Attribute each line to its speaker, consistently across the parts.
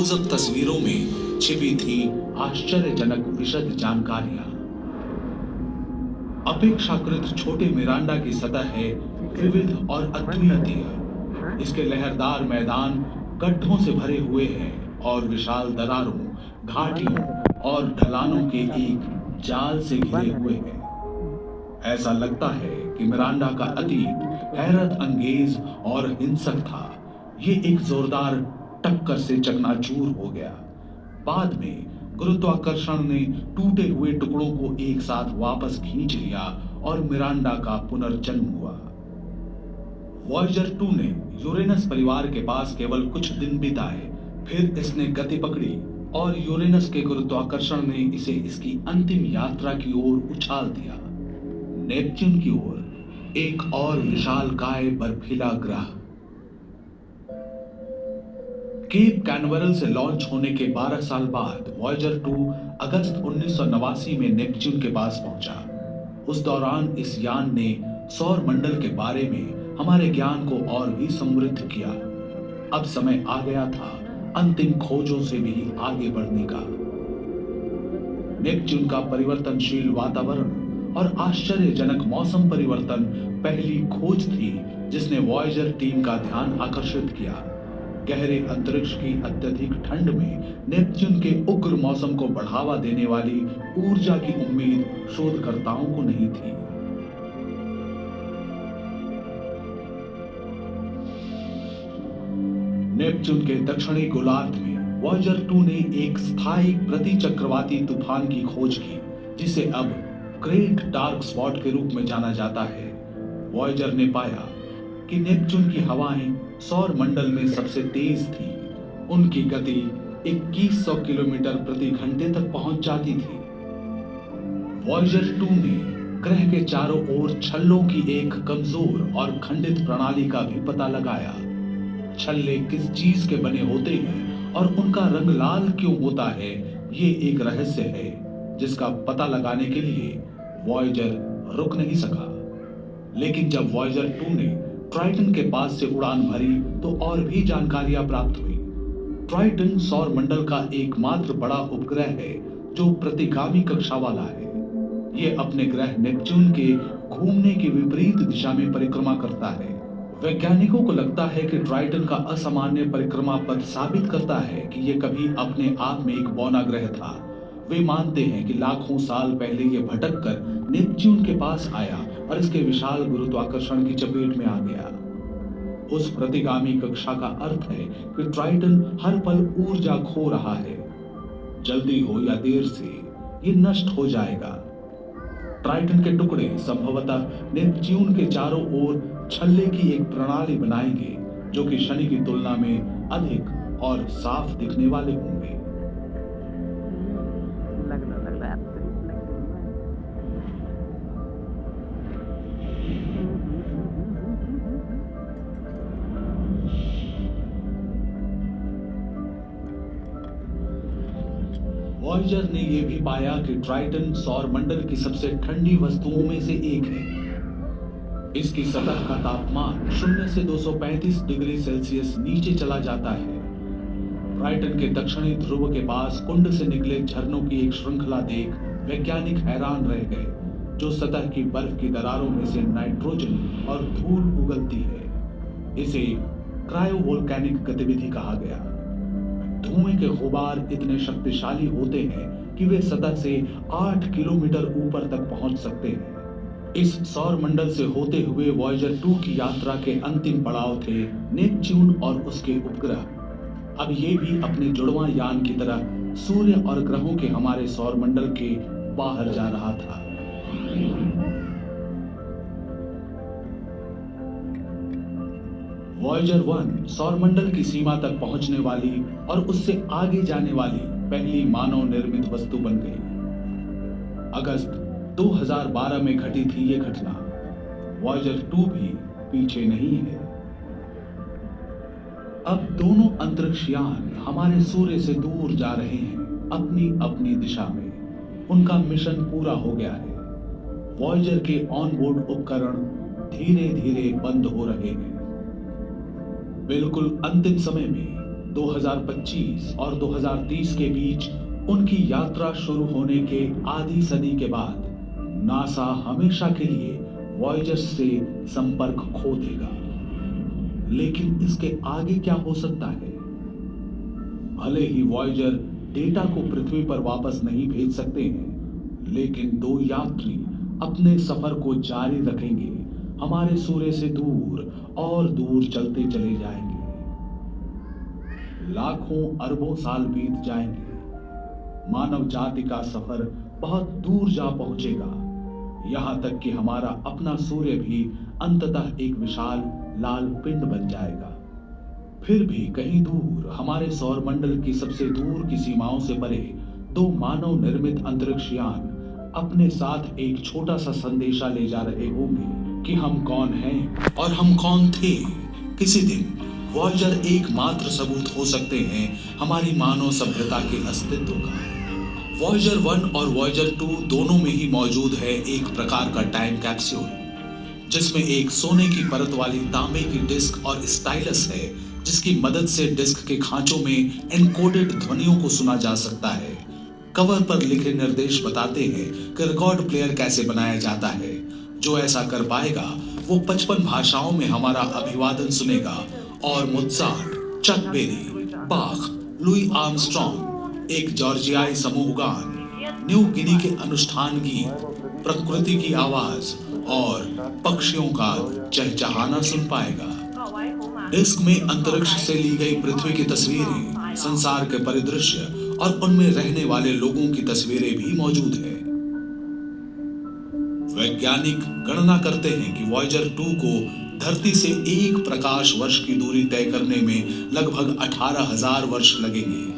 Speaker 1: रोचक तस्वीरों में छिपी थी आश्चर्यजनक विशद जानकारियां। अपेक्षाकृत छोटे मिरांडा की सतह है विविध और अद्वितीय। इसके लहरदार मैदान गड्ढों से भरे हुए हैं और विशाल दरारों, घाटियों और ढलानों के एक जाल से घिरे हुए हैं। ऐसा लगता है कि मिरांडा का अतीत हैरत अंगेज और हिंसक था। ये एक जोरदार टक्कर से चकनाचूर हो गया। बाद में गुरुत्वाकर्षण ने टूटे हुए टुकड़ों को एक साथ वापस खींच लिया और मिरांडा का पुनर्जन्म हुआ। वॉयेजर 2 ने यूरेनस परिवार के पास केवल कुछ दिन बिताए, फिर इसने गति पकड़ी और यूरेनस के गुरुत्वाकर्षण ने इसे इसकी अंतिम यात्रा की ओर उछाल दिया, नेपच्यून की ओर, एक और विशालकाय बर्फीला ग्रह। केप कैनवरल से लॉन्च होने के 12 साल बाद वॉयेजर 2 अगस्त 1989 में नेपच्यून के पास पहुंचा। उस दौरान इस यान ने सौर मंडल के बारे में हमारे ज्ञान को और भी समृद्ध किया। अब समय आ गया था अंतिम खोजों से भी आगे बढ़ने का। नेपच्यून का परिवर्तनशील वातावरण और आश्चर्यजनक मौसम परिवर्तन पहली खोज थी जिसने वॉयेजर टीम का ध्यान आकर्षित किया। गहरे अंतरिक्ष की अत्यधिक ठंड में नेपच्यून के उग्र मौसम को बढ़ावा देने वाली ऊर्जा की उम्मीद शोधकर्ताओं को नहीं थी। नेपच्यून के दक्षिणी गोलार्ध में वॉयेजर 2 ने एक स्थायी प्रतिचक्रवाती तूफान की खोज की, जिसे अब ग्रेट डार्क स्पॉट के रूप में जाना जाता है। वॉयेजर ने पाया कि नेपच्यून की हवाएं सौर मंडल में सबसे तेज थी। उनकी गति 2100 किलोमीटर प्रति घंटे तक पहुंच जाती थी। वॉयेजर 2 ने ग्रह के चारों ओर छल्लों की एक कमजोर और खंडित प्रणाली का भी पता लगाया। छल्ले किस चीज के बने होते हैं और उनका रंग लाल क्यों होता है, ये एक रहस्य है जिसका पता लगाने के लिए वॉयेजर रुक नहीं सका। लेकिन जब वॉयेजर 2 ने ट्राइटन के पास से उड़ान भरी तो और भी जानकारियां प्राप्त हुई। ट्राइटन सौर मंडल का एकमात्र बड़ा उपग्रह है जो प्रतिगामी कक्षा वाला है। यह अपने ग्रह नेपच्यून के घूमने की विपरीत दिशा में परिक्रमा करता है। वैज्ञानिकों को लगता है कि ट्राइटन का असामान्य परिक्रमा पथ साबित करता है कि यह कभी अपने आप में एक बौना ग्रह था। वे मानते हैं कि लाखों साल पहले यह भटक कर नेपच्यून के पास आया और इसके विशाल गुरुत्वाकर्षण की चपेट में आ गया। उस प्रतिगामी कक्षा का अर्थ है कि ट्राइटन हर पल ऊर्जा खो रहा है। जल्दी हो या देर से ये नष्ट हो जाएगा। ट्राइटन के टुकड़े संभवतः नेपच्यून के चारों ओर छल्ले की एक प्रणाली बनाएंगे जो कि शनि की तुलना में अधिक और साफ दिखने वाले होंगे। वॉयेजर ने यह भी पाया कि ट्राइटन सौर मंडल की सबसे ठंडी वस्तुओं में से एक है। इसकी सतह का तापमान 0 से 235 डिग्री सेल्सियस नीचे चला जाता है। ट्राइटन के दक्षिणी ध्रुव के पास कुंड से निकले झरनों की एक श्रृंखला देख वैज्ञानिक हैरान रह गए, जो सतह की बर्फ की दरारों में से नाइट्रोजन और धूल उगलती है। इसे क्रायोवोल्केनिक गतिविधि कहा गया। धुएं के गुबार इतने शक्तिशाली होते हैं कि वे सतह से 8 किलोमीटर ऊपर तक पहुंच सकते हैं। इस सौर मंडल से होते हुए वॉयेजर 2 की यात्रा के अंतिम पड़ाव थे नेपच्यून और उसके उपग्रह। अब ये भी अपने जुड़वां यान की तरह सूर्य और ग्रहों के हमारे सौर मंडल के बाहर जा रहा था। वॉयेजर 1 सौरमंडल की सीमा तक पहुंचने वाली और उससे आगे जाने वाली पहली मानव निर्मित वस्तु बन गई। अगस्त 2012 में घटी थी यह घटना। वॉयेजर 2 भी पीछे नहीं है। अब दोनों अंतरिक्ष यान हमारे सूर्य से दूर जा रहे हैं, अपनी अपनी दिशा में। उनका मिशन पूरा हो गया है। वॉयेजर के ऑनबोर्ड उपकरण धीरे धीरे बंद हो रहे हैं। बिल्कुल अंतिम समय में 2025 और 2030 के बीच उनकी यात्रा शुरू होने के आधी सदी के बाद नासा हमेशा के लिए वॉयेजर से संपर्क खो देगा। लेकिन इसके आगे क्या हो सकता है? भले ही वॉयेजर डेटा को पृथ्वी पर वापस नहीं भेज सकते हैं, लेकिन दो यात्री अपने सफर को जारी रखेंगे, हमारे सूर्य से दूर और दूर चलते चले जाएंगे। लाखों अरबों साल बीत जाएंगे, मानव जाति का सफर बहुत दूर जा पहुंचेगा, यहां तक कि हमारा अपना सूर्य भी अंततः एक विशाल लाल पिंड बन जाएगा। फिर भी कहीं दूर हमारे सौरमंडल की सबसे दूर की सीमाओं से परे दो मानव निर्मित अंतरिक्ष यान अपने साथ एक छोटा सा संदेशा ले जा रहे होंगे कि हम कौन हैं और हम कौन थे। किसी दिन वॉयेजर एकमात्र सबूत हो सकते हैं हमारी मानव सभ्यता के अस्तित्व का। वॉयेजर 1 और वॉयेजर 2 दोनों में ही मौजूद है एक प्रकार का टाइम कैप्सूल, जिसमें एक सोने की परत वाली तांबे की डिस्क और स्टाइलस है, जिसकी मदद से डिस्क के खांचों में एनकोडेड ध्वनियों को सुना जा सकता है। कवर पर लिखे निर्देश बताते हैं कि रिकॉर्ड प्लेयर कैसे बनाया जाता है। जो ऐसा कर पाएगा वो 55 भाषाओं में हमारा अभिवादन सुनेगा और मोत्सार्ट, चक बेरी, बाख, लुई आर्मस्ट्रॉन्ग, एक जॉर्जियाई समूह गान, न्यू गिनी के अनुष्ठान गीत, प्रकृति की आवाज और पक्षियों का चहचहाना सुन पाएगा। डिस्क में अंतरिक्ष से ली गई पृथ्वी की तस्वीरें, संसार के परिदृश्य और उनमें रहने वाले लोगों की तस्वीरें भी मौजूद है। वैज्ञानिक गणना करते हैं कि वॉयेजर 2 को धरती से एक प्रकाश वर्ष की दूरी तय करने में लगभग 18,000 वर्ष लगेंगे।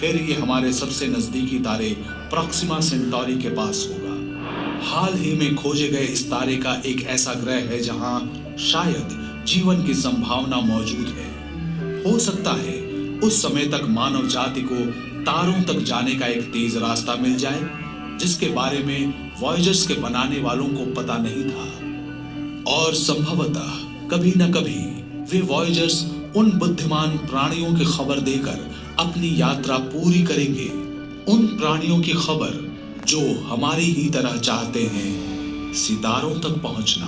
Speaker 1: फिर ये हमारे सबसे नजदीकी तारे प्रॉक्सिमा सेंटोरी के पास होगा। हाल ही में खोजे गए इस तारे का एक ऐसा ग्रह है जहां शायद जीवन की संभावना मौजूद है। हो सकता है उस समय तक मानव जाति को तारों तक जाने का एक तेज रास्ता मिल जाए, जिसके बारे में वॉयेजर्स के बनाने वालों को पता नहीं था। और संभवतः कभी न कभी वे वॉयेजर्स उन बुद्धिमान प्राणियों की खबर देकर अपनी यात्रा पूरी करेंगे, उन प्राणियों की खबर जो हमारी ही तरह चाहते हैं सितारों तक पहुंचना।